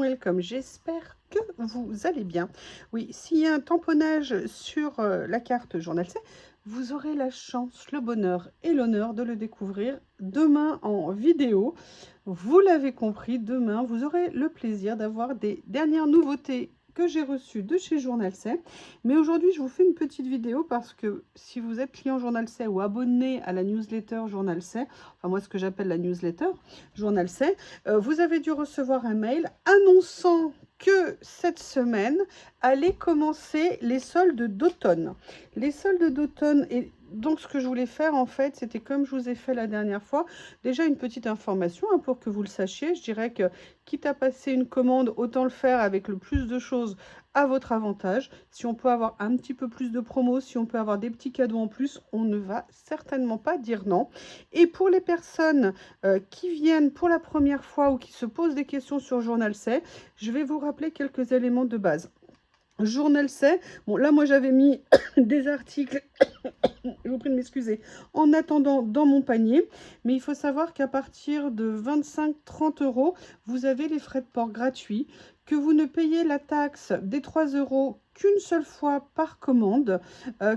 welcome, j'espère que vous allez bien. Oui, s'il y a un tamponnage sur la carte Journal C, vous aurez la chance, le bonheur et l'honneur de le découvrir demain en vidéo. Vous l'avez compris, demain, vous aurez le plaisir d'avoir des dernières nouveautés que j'ai reçues de chez Journal C. Mais aujourd'hui, je vous fais une petite vidéo parce que si vous êtes client Journal C ou abonné à la newsletter Journal C, enfin moi ce que j'appelle la newsletter Journal C, vous avez dû recevoir un mail annonçant que cette semaine allaient commencer les soldes d'automne. Les soldes d'automne, et donc ce que je voulais faire en fait, c'était comme je vous ai fait la dernière fois, déjà une petite information hein, pour que vous le sachiez. Je dirais que quitte à passer une commande, autant le faire avec le plus de choses à votre avantage. Si on peut avoir un petit peu plus de promos, si on peut avoir des petits cadeaux en plus, on ne va certainement pas dire non. Et pour les personnes qui viennent pour la première fois ou qui se posent des questions sur Journal C, je vais vous rappeler quelques éléments de base. Journal C, bon là moi j'avais mis des articles, je vous prie de m'excuser, en attendant dans mon panier, mais il faut savoir qu'à partir de 25-30 €, vous avez les frais de port gratuits, que vous ne payez la taxe des 3 € qu'une seule fois par commande,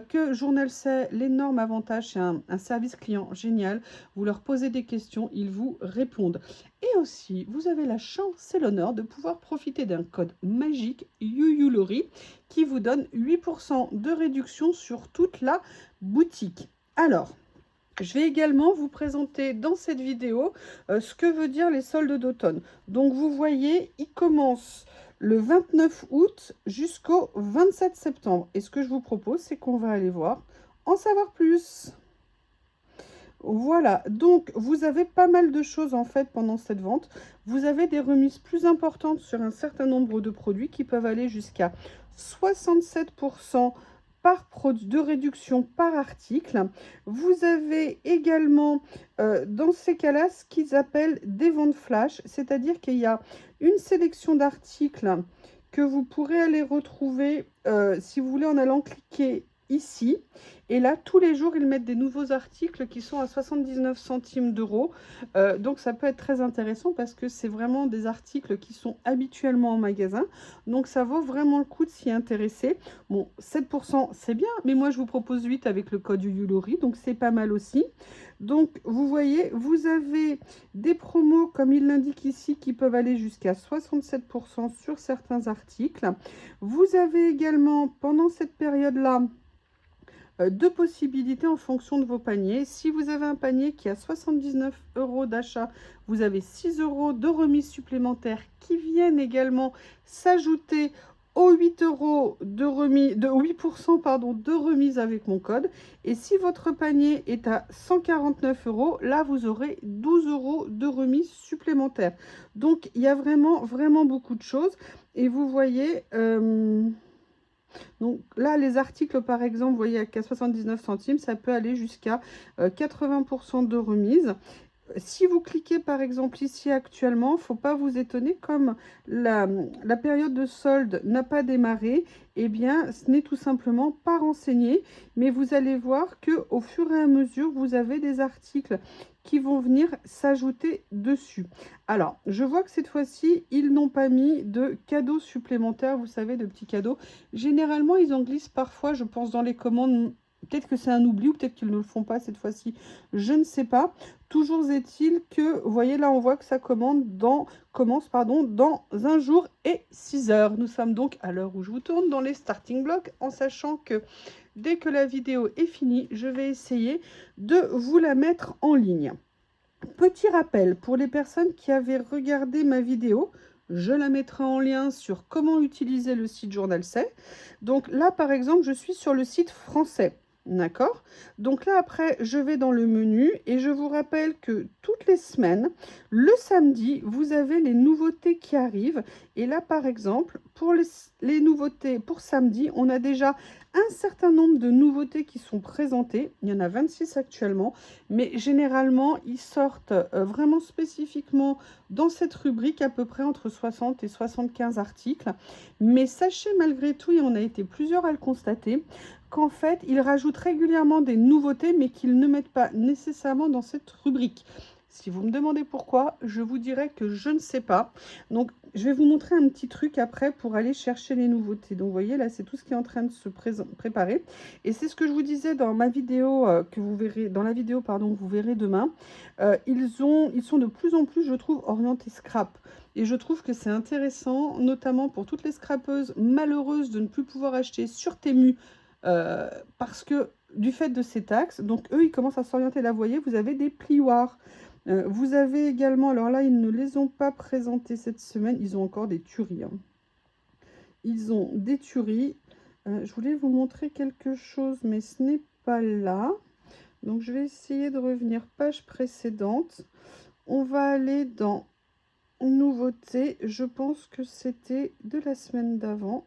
que Journal C, l'énorme avantage, c'est un service client génial, vous leur posez des questions, ils vous répondent. Et aussi, vous avez la chance et l'honneur de pouvoir profiter d'un code magique YuYuLori qui vous donne 8% de réduction sur toute la boutique. Alors, je vais également vous présenter dans cette vidéo ce que veut dire les soldes d'automne. Donc, vous voyez, ils commencent le 29 août jusqu'au 27 septembre. Et ce que je vous propose, c'est qu'on va aller voir, en savoir plus. Voilà, donc vous avez pas mal de choses en fait pendant cette vente. Vous avez des remises plus importantes sur un certain nombre de produits qui peuvent aller jusqu'à 67% de réduction par article. Vous avez également dans ces cas-là ce qu'ils appellent des ventes flash, c'est-à-dire qu'il y a une sélection d'articles que vous pourrez aller retrouver si vous voulez en allant cliquer ici. Et là, tous les jours, ils mettent des nouveaux articles qui sont à 79 centimes d'euros. Donc, ça peut être très intéressant parce que c'est vraiment des articles qui sont habituellement en magasin. Donc, ça vaut vraiment le coup de s'y intéresser. Bon, 7%, c'est bien, mais moi, je vous propose 8 avec le code YuLori, donc c'est pas mal aussi. Donc, vous voyez, vous avez des promos, comme il l'indique ici, qui peuvent aller jusqu'à 67% sur certains articles. Vous avez également, pendant cette période-là, deux possibilités en fonction de vos paniers. Si vous avez un panier qui a 79 € d'achat, vous avez 6 € de remise supplémentaire qui viennent également s'ajouter aux 8 € de remise, de 8% pardon, de remise avec mon code. Et si votre panier est à 149 €, là vous aurez 12 € de remise supplémentaire. Donc il y a vraiment beaucoup de choses. Et vous voyez... donc là, les articles, par exemple, vous voyez qu'à 79 centimes, ça peut aller jusqu'à 80% de remise. Si vous cliquez, par exemple, ici actuellement, il ne faut pas vous étonner, comme la période de solde n'a pas démarré, eh bien, ce n'est tout simplement pas renseigné. Mais vous allez voir qu'au fur et à mesure, vous avez des articles qui vont venir s'ajouter dessus. Alors, je vois que cette fois-ci, ils n'ont pas mis de cadeaux supplémentaires, vous savez, de petits cadeaux. Généralement, ils en glissent parfois, je pense, dans les commandes. Peut-être que c'est un oubli ou peut-être qu'ils ne le font pas cette fois-ci, je ne sais pas. Toujours est-il que, vous voyez, là, on voit que ça commence dans 1 jour et 6 heures. Nous sommes donc à l'heure où je vous tourne dans les starting blocks, en sachant que dès que la vidéo est finie, je vais essayer de vous la mettre en ligne. Petit rappel, pour les personnes qui avaient regardé ma vidéo, je la mettrai en lien sur comment utiliser le site Journal C. Donc là, par exemple, je suis sur le site français. D'accord? Donc là, après, je vais dans le menu et je vous rappelle que toutes les semaines, le samedi, vous avez les nouveautés qui arrivent. Et là, par exemple, pour les nouveautés pour samedi, on a déjà un certain nombre de nouveautés qui sont présentées. Il y en a 26 actuellement, mais généralement, ils sortent vraiment spécifiquement dans cette rubrique à peu près entre 60 et 75 articles. Mais sachez malgré tout, et on a été plusieurs à le constater, qu'en fait, ils rajoutent régulièrement des nouveautés, mais qu'ils ne mettent pas nécessairement dans cette rubrique. Si vous me demandez pourquoi, je vous dirai que je ne sais pas. Donc, je vais vous montrer un petit truc après pour aller chercher les nouveautés. Donc, vous voyez, là, c'est tout ce qui est en train de se préparer. Et c'est ce que je vous disais dans ma vidéo, que vous verrez, dans la vidéo, pardon, que vous verrez demain. Ils sont de plus en plus, je trouve, orientés scrap. Et je trouve que c'est intéressant, notamment pour toutes les scrapeuses malheureuses de ne plus pouvoir acheter sur Temu, parce que du fait de ces taxes, donc eux, ils commencent à s'orienter. Là, vous voyez, vous avez des plioirs. Vous avez également, alors là, ils ne les ont pas présentés cette semaine, ils ont encore des tueries. Hein. Ils ont des tueries. Je voulais vous montrer quelque chose, mais ce n'est pas là. Donc, je vais essayer de revenir page précédente. On va aller dans nouveautés. Je pense que c'était de la semaine d'avant.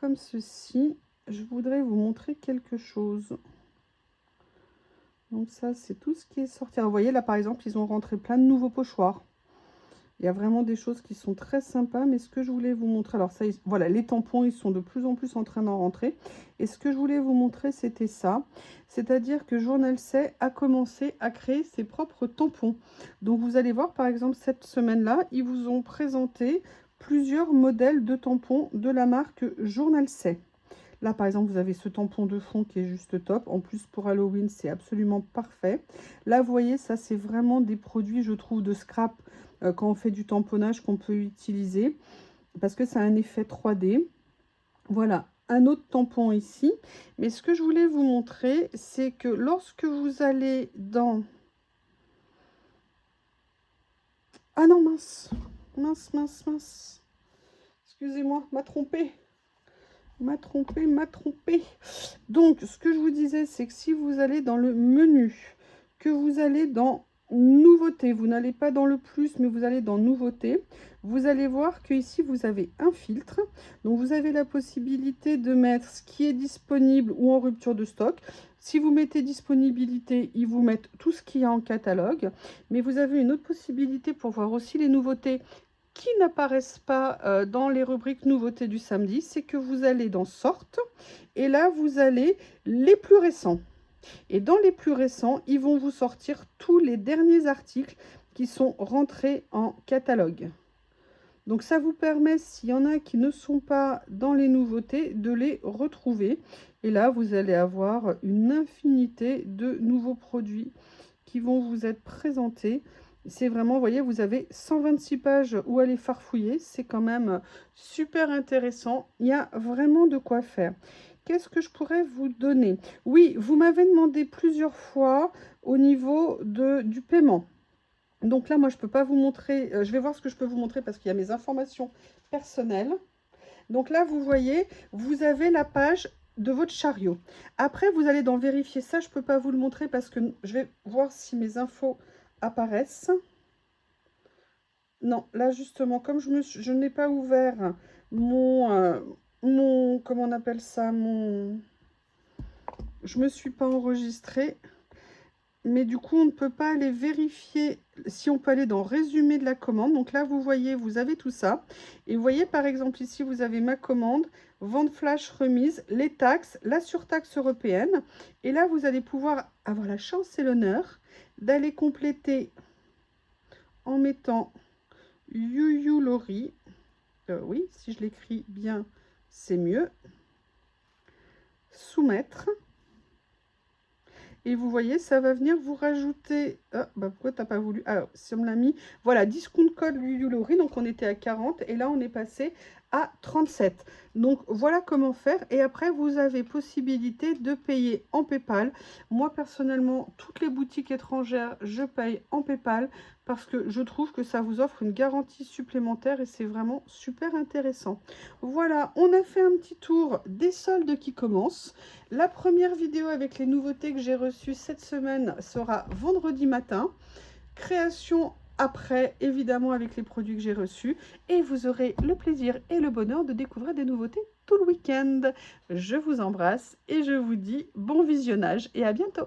Comme ceci. Je voudrais vous montrer quelque chose. Donc ça, c'est tout ce qui est sorti. Alors, vous voyez, là, par exemple, ils ont rentré plein de nouveaux pochoirs. Il y a vraiment des choses qui sont très sympas. Mais ce que je voulais vous montrer... Alors, ça, voilà, les tampons, ils sont de plus en plus en train d'en rentrer. Et ce que je voulais vous montrer, c'était ça. C'est-à-dire que Journal C a commencé à créer ses propres tampons. Donc, vous allez voir, par exemple, cette semaine-là, ils vous ont présenté plusieurs modèles de tampons de la marque Journal C. Là, par exemple, vous avez ce tampon de fond qui est juste top. En plus, pour Halloween, c'est absolument parfait. Là, vous voyez, ça, c'est vraiment des produits, je trouve, de scrap quand on fait du tamponnage qu'on peut utiliser. Parce que ça a un effet 3D. Voilà, un autre tampon ici. Mais ce que je voulais vous montrer, c'est que lorsque vous allez dans... Ah non, mince. Mince, mince, mince. Excusez-moi, m'a trompé. M'a trompé. Donc, ce que je vous disais, c'est que si vous allez dans le menu, que vous allez dans nouveauté, vous n'allez pas dans le plus, mais vous allez dans nouveauté, vous allez voir que ici vous avez un filtre. Donc, vous avez la possibilité de mettre ce qui est disponible ou en rupture de stock. Si vous mettez disponibilité, ils vous mettent tout ce qu'il y a en catalogue. Mais vous avez une autre possibilité pour voir aussi les nouveautés qui n'apparaissent pas dans les rubriques nouveautés du samedi, c'est que vous allez dans sorte et là vous allez les plus récents. Et dans les plus récents, ils vont vous sortir tous les derniers articles qui sont rentrés en catalogue. Donc ça vous permet, s'il y en a qui ne sont pas dans les nouveautés, de les retrouver. Et là, vous allez avoir une infinité de nouveaux produits qui vont vous être présentés. C'est vraiment, vous voyez, vous avez 126 pages où aller farfouiller. C'est quand même super intéressant. Il y a vraiment de quoi faire. Qu'est-ce que je pourrais vous donner? Oui, vous m'avez demandé plusieurs fois au niveau du paiement. Donc là, moi, je ne peux pas vous montrer. Je vais voir ce que je peux vous montrer parce qu'il y a mes informations personnelles. Donc là, vous voyez, vous avez la page de votre chariot. Après, vous allez dans vérifier ça. Je ne peux pas vous le montrer parce que je vais voir si mes infos apparaissent. Non, là justement, comme je n'ai pas ouvert comment on appelle ça, je me suis pas enregistrée, mais du coup on ne peut pas aller vérifier si on peut aller dans résumé de la commande. Donc là vous voyez, vous avez tout ça et vous voyez par exemple ici vous avez ma commande, vente flash remise, les taxes, la surtaxe européenne, et là vous allez pouvoir avoir la chance et l'honneur d'aller compléter en mettant Yuyu Lori. Oui, si je l'écris bien, c'est mieux. Soumettre. Et vous voyez, ça va venir vous rajouter... Ah, bah pourquoi t'as pas voulu... Alors, si on me l'a mis... Voilà, discount code Yuyu Lori. Donc, on était à 40 et là, on est passé à 37. Donc, voilà comment faire. Et après, vous avez possibilité de payer en PayPal. Moi, personnellement, toutes les boutiques étrangères, je paye en PayPal parce que je trouve que ça vous offre une garantie supplémentaire et c'est vraiment super intéressant. Voilà, on a fait un petit tour des soldes qui commencent. La première vidéo avec les nouveautés que j'ai reçues cette semaine sera vendredi matin. Création après, évidemment, avec les produits que j'ai reçus. Et vous aurez le plaisir et le bonheur de découvrir des nouveautés tout le week-end. Je vous embrasse et je vous dis bon visionnage et à bientôt.